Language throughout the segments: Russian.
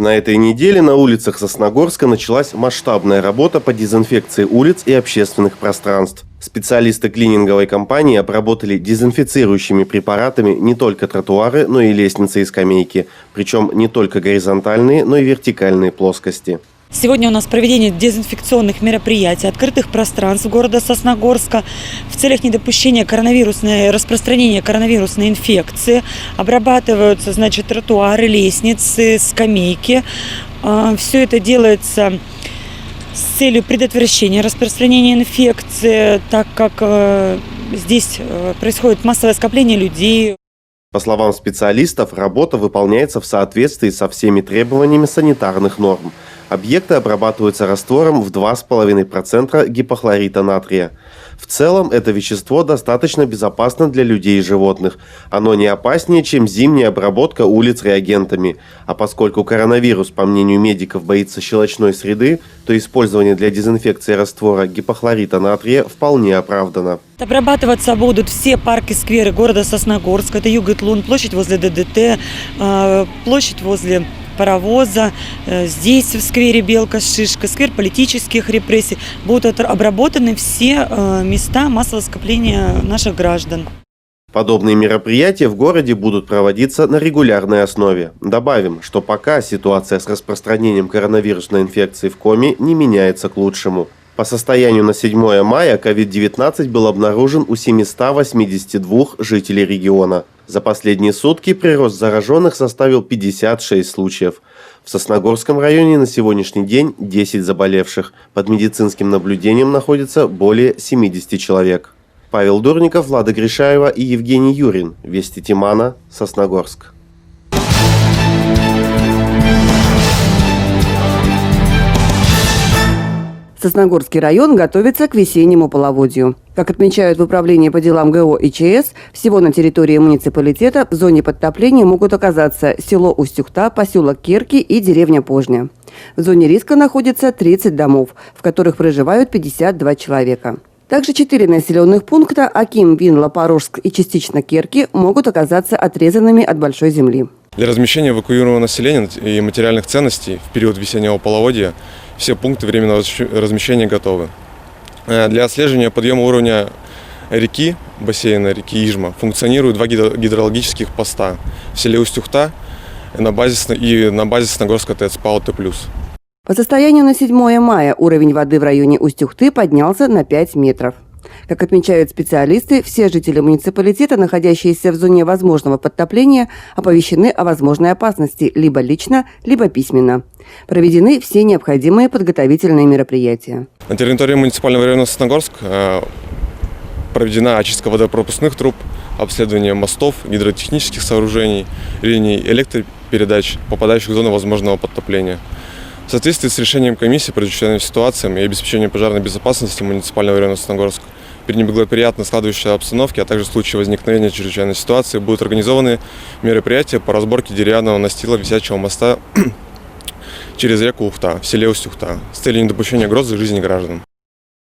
На этой неделе на улицах Сосногорска началась масштабная работа по дезинфекции улиц и общественных пространств. Специалисты клининговой компании обработали дезинфицирующими препаратами не только тротуары, но и лестницы и скамейки. Причем не только горизонтальные, но и вертикальные плоскости. Сегодня у нас проведение дезинфекционных мероприятий, открытых пространств города Сосногорска в целях недопущения распространения коронавирусной инфекции. Обрабатываются, тротуары, лестницы, скамейки. Все это делается с целью предотвращения распространения инфекции, так как здесь происходит массовое скопление людей. По словам специалистов, работа выполняется в соответствии со всеми требованиями санитарных норм. Объекты обрабатываются раствором в 2,5% гипохлорита натрия. В целом, это вещество достаточно безопасно для людей и животных. Оно не опаснее, чем зимняя обработка улиц реагентами. А поскольку коронавирус, по мнению медиков, боится щелочной среды, то использование для дезинфекции раствора гипохлорита натрия вполне оправдано. Обрабатываться будут все парки, скверы города Сосногорска. Это Югытлун, площадь возле ДДТ, площадь возле паровоза, здесь в сквере Белка-Шишка, сквер политических репрессий. Будут обработаны все места массового скопления наших граждан. Подобные мероприятия в городе будут проводиться на регулярной основе. Добавим, что пока ситуация с распространением коронавирусной инфекции в Коми не меняется к лучшему. По состоянию на 7 мая COVID-19 был обнаружен у 782 жителей региона. За последние сутки прирост зараженных составил 56 случаев. В Сосногорском районе на сегодняшний день 10 заболевших. Под медицинским наблюдением находится более 70 человек. Павел Дурников, Влада Гришаева и Евгений Юрин. Вести Тимана, Сосногорск. Сосногорский район готовится к весеннему половодью. Как отмечают в Управлении по делам ГО и ЧС, всего на территории муниципалитета в зоне подтопления могут оказаться село Устюхта, поселок Керки и деревня Пожня. В зоне риска находится 30 домов, в которых проживают 52 человека. Также 4 населенных пункта – Аким, Винла, Порожск и частично Керки – могут оказаться отрезанными от большой земли. Для размещения эвакуируемого населения и материальных ценностей в период весеннего половодья все пункты временного размещения готовы. Для отслеживания подъема уровня реки, бассейна реки Ижма, функционируют 2 гидрологических поста в селе Устюхта и на базе Сосногорска ТЭЦ ПАО Т+. По состоянию на 7 мая уровень воды в районе Устюхты поднялся на 5 метров. Как отмечают специалисты, все жители муниципалитета, находящиеся в зоне возможного подтопления, оповещены о возможной опасности либо лично, либо письменно. Проведены все необходимые подготовительные мероприятия. На территории муниципального района Сосногорск проведена очистка водопропускных труб, обследование мостов, гидротехнических сооружений, линий электропередач, попадающих в зону возможного подтопления. В соответствии с решением комиссии по чрезвычайным ситуациям и обеспечению пожарной безопасности муниципального района Сосногорск, при неблагоприятно складывающейся обстановке, а также в случае возникновения чрезвычайной ситуации, будут организованы мероприятия по разборке деревянного настила висячего моста через реку Ухта в селе Устюхта с целью недопущения угрозы жизни граждан.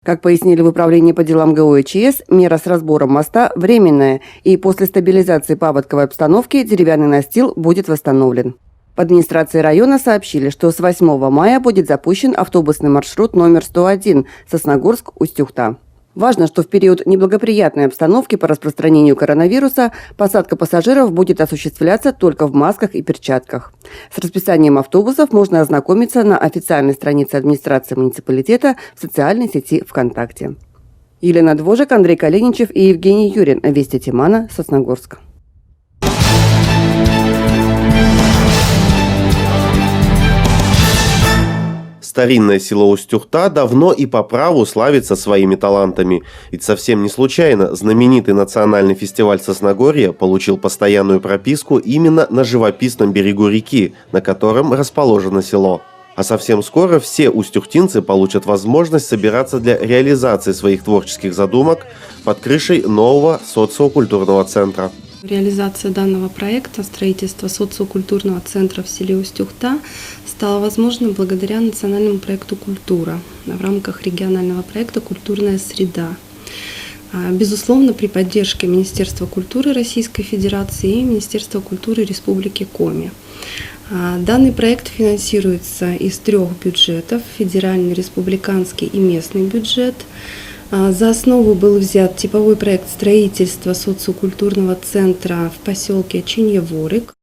Как пояснили в Управлении по делам ГО и ЧС, мера с разбором моста временная, и после стабилизации паводковой обстановки деревянный настил будет восстановлен. В администрации района сообщили, что с 8 мая будет запущен автобусный маршрут номер 101 Сосногорск-Устюхта. Важно, что в период неблагоприятной обстановки по распространению коронавируса посадка пассажиров будет осуществляться только в масках и перчатках. С расписанием автобусов можно ознакомиться на официальной странице администрации муниципалитета в социальной сети ВКонтакте. Елена Двожик, Андрей Калиничев и Евгений Юрин. Вести Тимана, Сосногорск. Старинное село Устюхта давно и по праву славится своими талантами. Ведь совсем не случайно знаменитый национальный фестиваль Сосногорья получил постоянную прописку именно на живописном берегу реки, на котором расположено село. А совсем скоро все устюхтинцы получат возможность собираться для реализации своих творческих задумок под крышей нового социокультурного центра. Реализация данного проекта, строительство социокультурного центра в селе Устюхта, стало возможным благодаря национальному проекту «Культура» в рамках регионального проекта «Культурная среда». Безусловно, при поддержке Министерства культуры Российской Федерации и Министерства культуры Республики Коми. Данный проект финансируется из 3 бюджетов – федеральный, республиканский и местный бюджет. За основу был взят типовой проект строительства социокультурного центра в поселке Чиньеворик.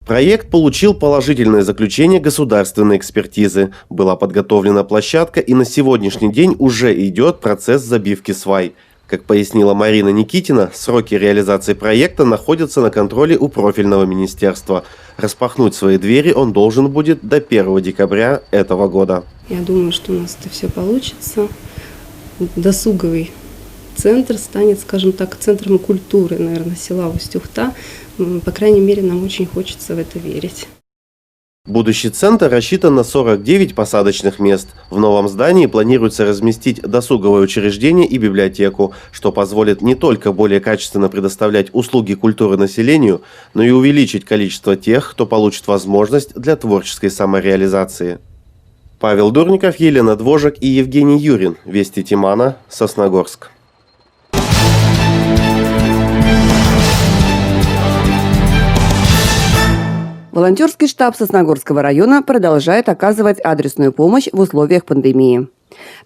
Проект получил положительное заключение государственной экспертизы. Была подготовлена площадка, и на сегодняшний день уже идет процесс забивки свай. Как пояснила Марина Никитина, сроки реализации проекта находятся на контроле у профильного министерства. Распахнуть свои двери он должен будет до 1 декабря этого года. Я думаю, что у нас это все получится. Досуговый центр станет, скажем так, центром культуры, наверное, села Усть-Ухта. По крайней мере, нам очень хочется в это верить. Будущий центр рассчитан на 49 посадочных мест. В новом здании планируется разместить досуговое учреждение и библиотеку, что позволит не только более качественно предоставлять услуги культуры населению, но и увеличить количество тех, кто получит возможность для творческой самореализации. Павел Дурников, Елена Двожек и Евгений Юрин. Вести Тимана, Сосногорск. Волонтерский штаб Сосногорского района продолжает оказывать адресную помощь в условиях пандемии.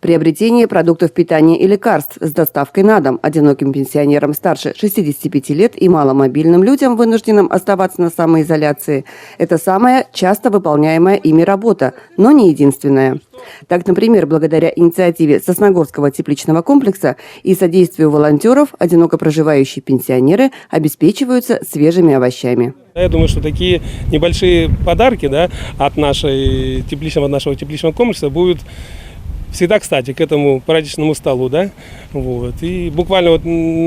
Приобретение продуктов питания и лекарств с доставкой на дом одиноким пенсионерам старше 65 лет и маломобильным людям, вынужденным оставаться на самоизоляции – это самая часто выполняемая ими работа, но не единственная. Так, например, благодаря инициативе Сосногорского тепличного комплекса и содействию волонтеров одиноко проживающие пенсионеры обеспечиваются свежими овощами. Я думаю, что такие небольшие подарки, от нашего тепличного комплекса будут всегда кстати к этому праздничному столу. И буквально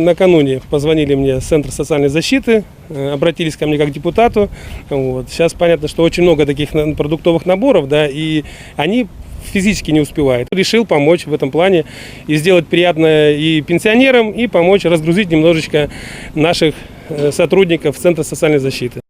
накануне позвонили мне с Центра социальной защиты, обратились ко мне как к депутату. Сейчас понятно, что очень много таких продуктовых наборов, и они физически не успевают. Решил помочь в этом плане и сделать приятное и пенсионерам, и помочь разгрузить немножечко наших сотрудников Центра социальной защиты.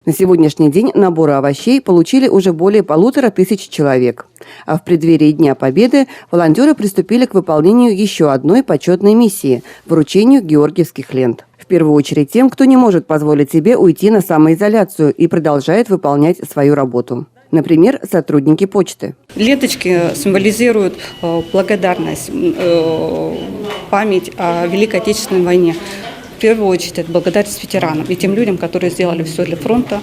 На сегодняшний день наборы овощей получили уже более 1500 человек. А в преддверии Дня Победы волонтеры приступили к выполнению еще одной почетной миссии – вручению георгиевских лент. В первую очередь тем, кто не может позволить себе уйти на самоизоляцию и продолжает выполнять свою работу. Например, сотрудники почты. Ленточки символизируют благодарность, память о Великой Отечественной войне. В первую очередь это благодарность ветеранам и тем людям, которые сделали все для фронта,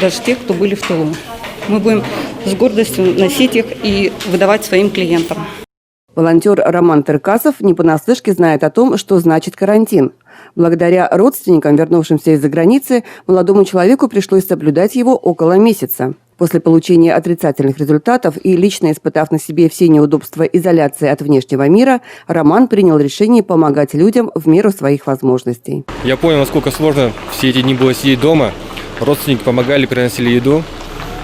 даже тех, кто были в тылу. Мы будем с гордостью носить их и выдавать своим клиентам. Волонтер Роман Теркасов не понаслышке знает о том, что значит карантин. Благодаря родственникам, вернувшимся из-за границы, молодому человеку пришлось соблюдать его около месяца. После получения отрицательных результатов и лично испытав на себе все неудобства изоляции от внешнего мира, Роман принял решение помогать людям в меру своих возможностей. Я понял, насколько сложно все эти дни было сидеть дома. Родственники помогали, приносили еду.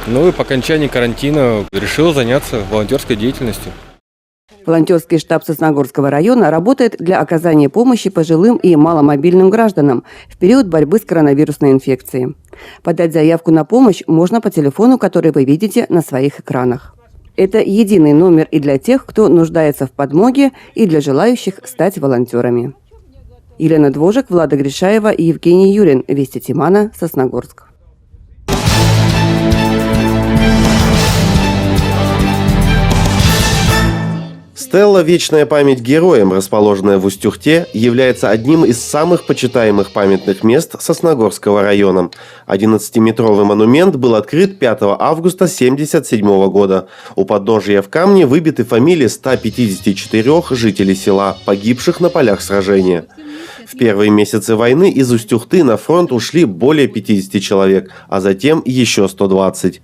И по окончании карантина решил заняться волонтерской деятельностью. Волонтерский штаб Сосногорского района работает для оказания помощи пожилым и маломобильным гражданам в период борьбы с коронавирусной инфекцией. Подать заявку на помощь можно по телефону, который вы видите на своих экранах. Это единый номер и для тех, кто нуждается в подмоге, и для желающих стать волонтерами. Елена Двожек, Влада Гришаева и Евгений Юрин. Вести Тимана, Сосногорск. Стелла «Вечная память героям», расположенная в Усть-Ухте, является одним из самых почитаемых памятных мест Сосногорского района. 11-метровый монумент был открыт 5 августа 1977 года. У подножия в камне выбиты фамилии 154 жителей села, погибших на полях сражения. В первые месяцы войны из Усть-Ухты на фронт ушли более 50 человек, а затем еще 120.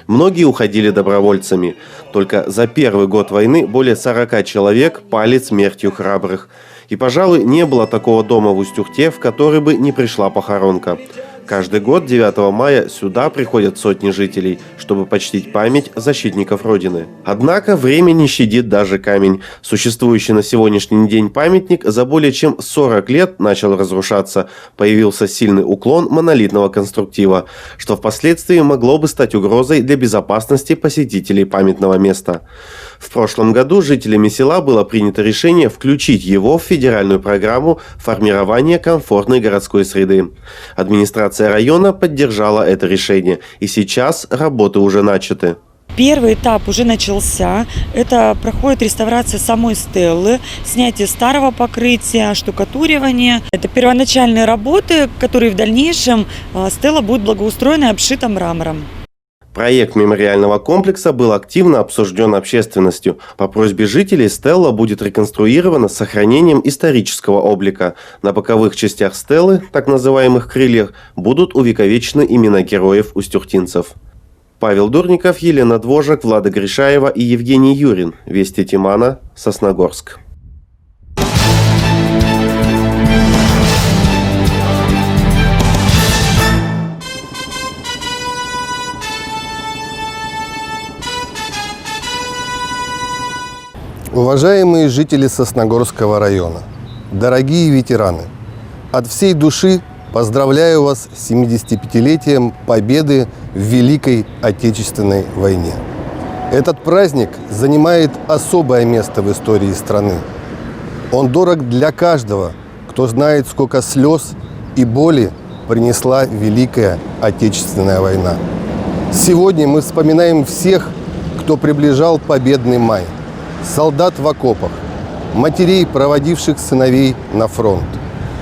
Многие уходили добровольцами. Только за первый год войны более 40 человек пали смертью храбрых. И, пожалуй, не было такого дома в Усть-Ухте, в который бы не пришла похоронка. Каждый год 9 мая сюда приходят сотни жителей, чтобы почтить память защитников Родины. Однако время не щадит даже камень. Существующий на сегодняшний день памятник за более чем 40 лет начал разрушаться. Появился сильный уклон монолитного конструктива, что впоследствии могло бы стать угрозой для безопасности посетителей памятного места. В прошлом году жителями села было принято решение включить его в федеральную программу формирования комфортной городской среды. Администрация района поддержала это решение, и сейчас работы уже начаты. Первый этап уже начался. Это проходит реставрация самой стеллы, снятие старого покрытия, штукатуривание. Это первоначальные работы, которые в дальнейшем стелла будет благоустроена и обшита мрамором. Проект мемориального комплекса был активно обсужден общественностью. По просьбе жителей стелла будет реконструирована с сохранением исторического облика. На боковых частях стеллы, так называемых крыльях, будут увековечены имена героев-устюгтинцев. Павел Дурников, Елена Двожак, Влада Гришаева и Евгений Юрин. Вести Тимана, Сосногорск. Уважаемые жители Сосногорского района, дорогие ветераны, от всей души поздравляю вас с 75-летием Победы в Великой Отечественной войне. Этот праздник занимает особое место в истории страны. Он дорог для каждого, кто знает, сколько слез и боли принесла Великая Отечественная война. Сегодня мы вспоминаем всех, кто приближал победный май. Солдат в окопах, матерей, проводивших сыновей на фронт,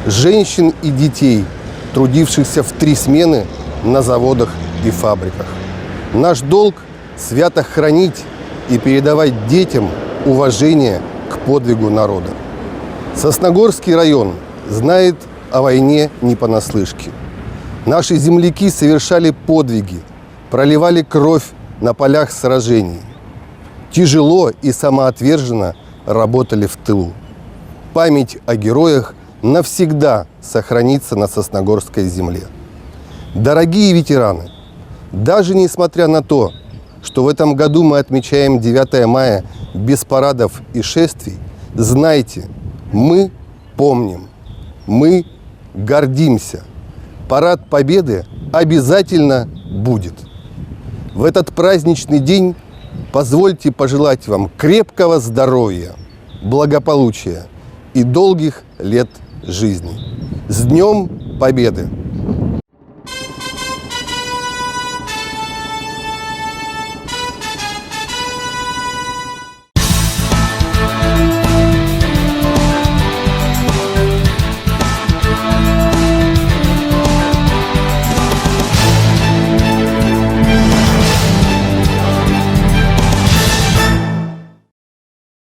женщин и детей, трудившихся в 3 смены на заводах и фабриках. Наш долг – свято хранить и передавать детям уважение к подвигу народа. Сосногорский район знает о войне не понаслышке. Наши земляки совершали подвиги, проливали кровь на полях сражений. Тяжело и самоотверженно работали в тылу. Память о героях навсегда сохранится на Сосногорской земле. Дорогие ветераны, даже несмотря на то, что в этом году мы отмечаем 9 мая без парадов и шествий, знайте, мы помним, мы гордимся. Парад Победы обязательно будет. В этот праздничный день позвольте пожелать вам крепкого здоровья, благополучия и долгих лет жизни. С Днем Победы!